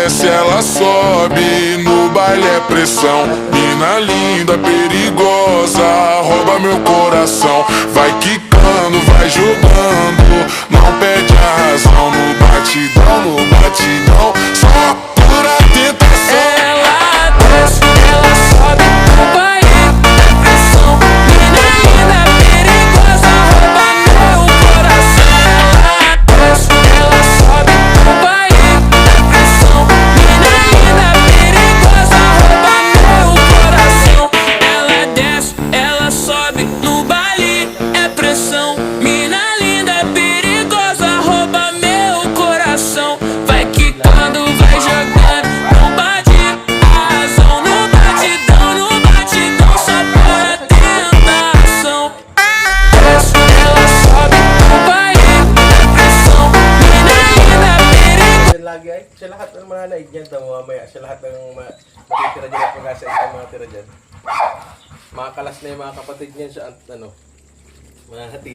desce, ela sobe. No baile é pressão. Mina linda, perigosa, rouba meu coração. Vai quicando, vai jogando, não perde a razão. No batidão, no batidão, só pura tentação. Ela desce, ela sobe no baile é pressão. Mina linda, perigosa, rouba meu coração. Ela desce, ela sobe no baile é pressão. Mina linda, perigosa, rouba meu coração. Ela desce, ela sobe no baile é pressão. Mina linda, perigosa, rouba meu coração. Vai quicando, vai jogando, não bate a razão. No batidão, só para tentação. Desce, ela sobe no baile é pressão. Mina linda, perigosa. Yan lagi ay, sa lahat ng mga naig dyan, mamaya, sa lahat ng matitira dyan at pag-asa yung mga tira dyan. Makakalas na yung mga kapatid niyan sa, ano, mga hati.